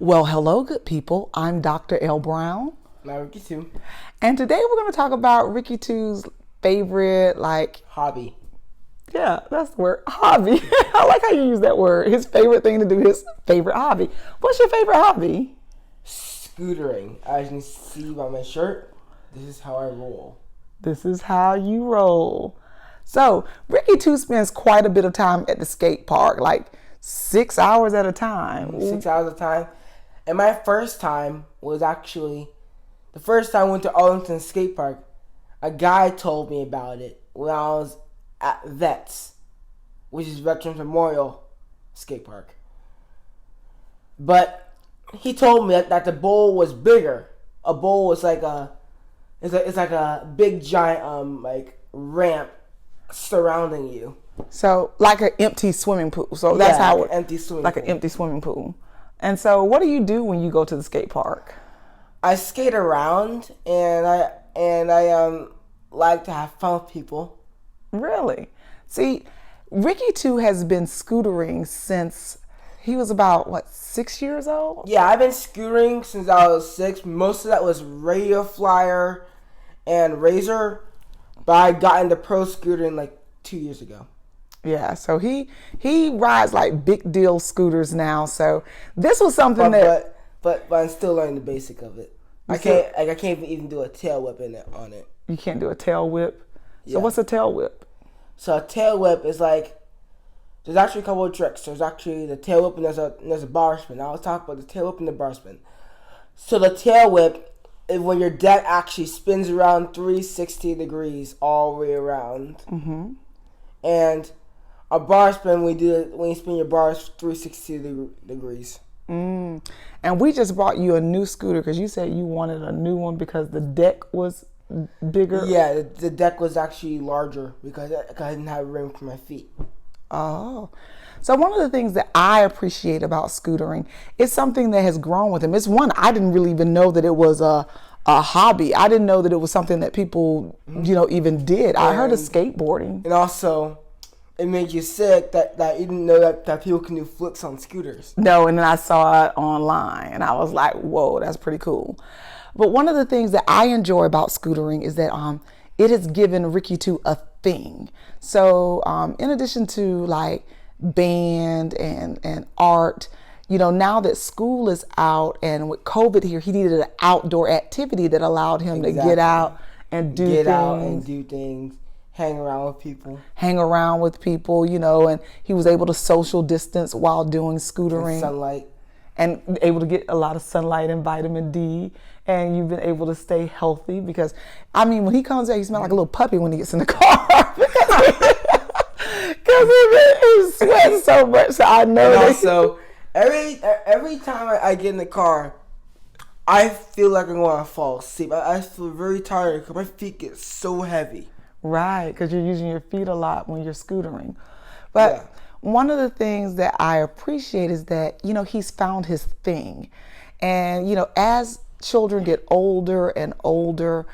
Well, hello, good people. I'm Dr. L. Brown. Now Ricky too. And today we're going to talk about Ricky Two's favorite, Hobby. Yeah, that's the word, hobby. I like how you use that word. His favorite thing to do, his favorite hobby. What's your favorite hobby? Scootering. As you can see by my shirt, this is how I roll. This is how you roll. So, Ricky Two spends quite a bit of time at the skate park, like 6 hours at a time. 6 hours at a time. And my first time was actually, the first time I went to Arlington Skate Park, a guy told me about it when I was at VETS, which is Veterans Memorial Skate Park. But he told me that the bowl was bigger. A bowl was like it's like a big giant ramp surrounding you. So like an empty swimming pool. So that's how like an empty swimming like pool. an empty swimming pool. And so what do you do when you go to the skate park? I skate around and I like to have fun with people. Really? See, Ricky Two has been scootering since he was about 6 years old? Yeah, I've been scootering since I was 6. Most of that was Radio Flyer and Razor, but I got into pro scootering like 2 years ago. Yeah, so he rides like big deal scooters now. So this was something but I'm still learning the basic of it. I can't even do a tail whip on it. You can't do a tail whip. So Yeah. what's a tail whip? So a tail whip is like, there's actually a couple of tricks. There's actually the tail whip and there's a bar spin. I'll talk about the tail whip and the bar spin. So the tail whip is when your deck actually spins around 360 degrees all the way around. Mm-hmm. And a bar spin, when you spin your bars 360 degrees. And we just brought you a new scooter because you said you wanted a new one because the deck was bigger. Yeah, the deck was actually larger because I didn't have room for my feet. Oh. So one of the things that I appreciate about scootering is something that has grown with him. It's one, I didn't really even know that it was a hobby. I didn't know that it was something that people, even did. I heard of skateboarding. And also, it made you sick that you didn't know that people can do flips on scooters. No, and then I saw it online and I was like, whoa, that's pretty cool. But one of the things that I enjoy about scootering is that it has given Ricky Two a thing. So in addition to like band and art, now that school is out and with COVID here, he needed an outdoor activity that allowed him to get out and do things. Hang around with people, and he was able to social distance while doing scootering. Sunlight. And able to get a lot of sunlight and vitamin D. And you've been able to stay healthy because, when he comes out, he smells like a little puppy when he gets in the car. Because he sweats so much. So I know and that. Also, every time I get in the car, I feel like I'm going to fall asleep. I feel very tired because my feet get so heavy. Right, because you're using your feet a lot when you're scootering. But one of the things that I appreciate is that, he's found his thing. And, as children get older and older,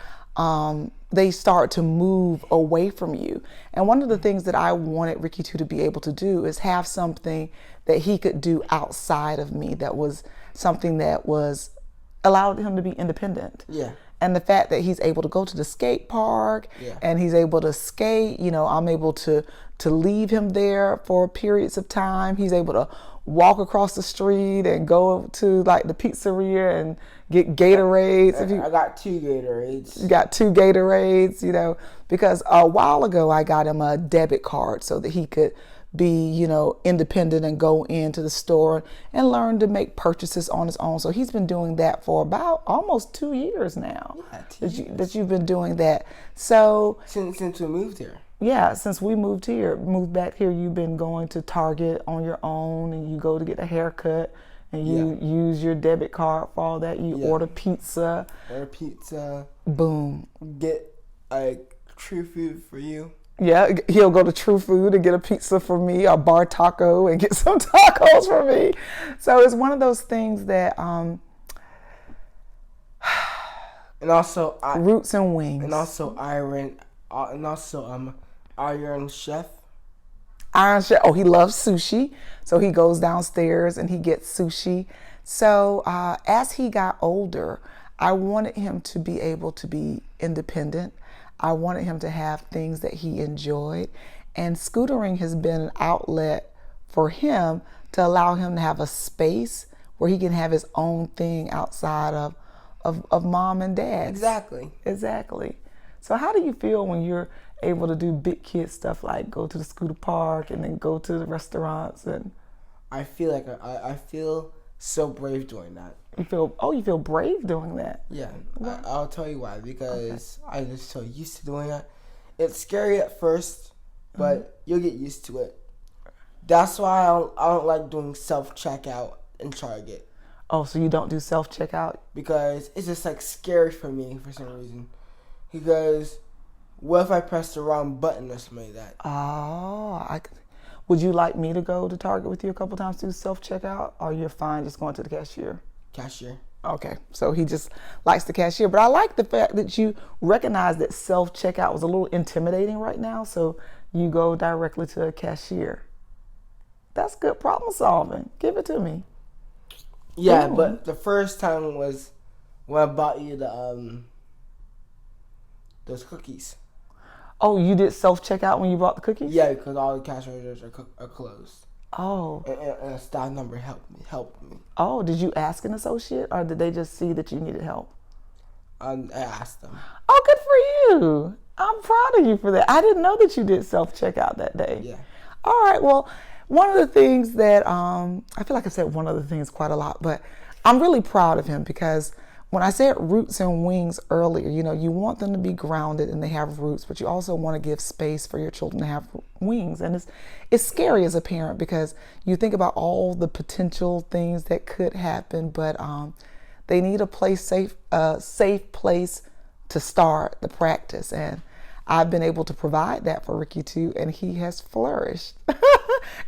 they start to move away from you. And one of the things that I wanted Ricky Two to be able to do is have something that he could do outside of me that was something that allowed him to be independent. Yeah. And the fact that he's able to go to the skate park and he's able to skate, I'm able to leave him there for periods of time. He's able to walk across the street and go to like the pizzeria and get Gatorades. I got 2 Gatorades. You got 2 Gatorades, because a while ago I got him a debit card so that he could be, independent and go into the store and learn to make purchases on his own. So he's been doing that for about almost 2 years now. Yeah, that you've been doing that. So since we moved here. Yeah, since we moved back here, you've been going to Target on your own and you go to get a haircut and you use your debit card for all that. You order pizza. Boom. Get True Food for you. Yeah, he'll go to True Food and get a pizza for me, or Bar Taco and get some tacos for me. So it's one of those things that, and also roots and wings. And also Iron Chef. Iron Chef. Oh, he loves sushi, so he goes downstairs and he gets sushi. So as he got older, I wanted him to be able to be independent. I wanted him to have things that he enjoyed. And scootering has been an outlet for him to allow him to have a space where he can have his own thing outside of mom and dad. Exactly. Exactly. So how do you feel when you're able to do big kid stuff like go to the scooter park and then go to the restaurants? And I feel like I feel so brave doing that. you feel brave doing that? Yeah, I'll tell you why. Because I'm just so used to doing that. It's scary at first, but you'll get used to it. That's why I don't like doing self-checkout in Target. Oh, so you don't do self-checkout? Because it's just like scary for me for some reason. Because what if I press the wrong button or something like that? Oh, would you like me to go to Target with you a couple times to do self-checkout, or you're fine just going to the cashier? Cashier. Okay, so he just likes the cashier. But I like the fact that you recognize that self-checkout was a little intimidating right now, so you go directly to a cashier. That's good problem solving. Give it to me. Yeah, Ooh. but the first time was when I bought you those cookies. Oh, you did self-checkout when you bought the cookies? Yeah, because all the cash registers are closed. Oh. And a staff number helped me. Oh, did you ask an associate, or did they just see that you needed help? I asked them. Oh, good for you. I'm proud of you for that. I didn't know that you did self-checkout that day. Yeah. All right, well, one of the things that, I feel like I said one of the things quite a lot, but I'm really proud of him because when I said roots and wings earlier, you want them to be grounded and they have roots, but you also want to give space for your children to have wings. And it's scary as a parent because you think about all the potential things that could happen, but they need a safe place to start the practice. And I've been able to provide that for Ricky too, and he has flourished.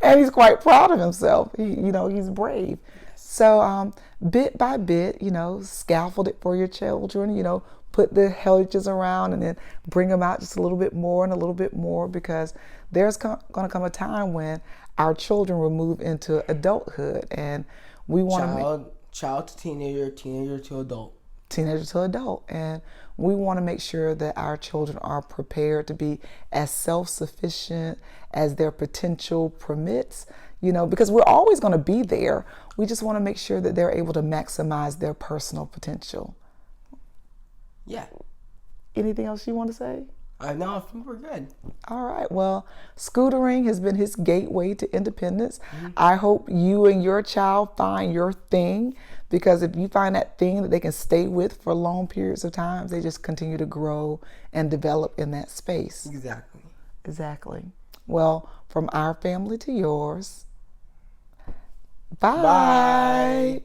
And he's quite proud of himself. He's brave. So bit by bit, scaffold it for your children, put the hedges around and then bring them out just a little bit more and a little bit more, because there's going to come a time when our children will move into adulthood, and we want to child to teenager, teenager to adult. Teenager to adult. And we want to make sure that our children are prepared to be as self-sufficient as their potential permits, because we're always going to be there. We just want to make sure that they're able to maximize their personal potential. Yeah. Anything else you want to say? No, I think we're good. All right. Well, scootering has been his gateway to independence. I hope you and your child find your thing, because if you find that thing that they can stay with for long periods of time, they just continue to grow and develop in that space. Exactly. Well, from our family to yours. Bye.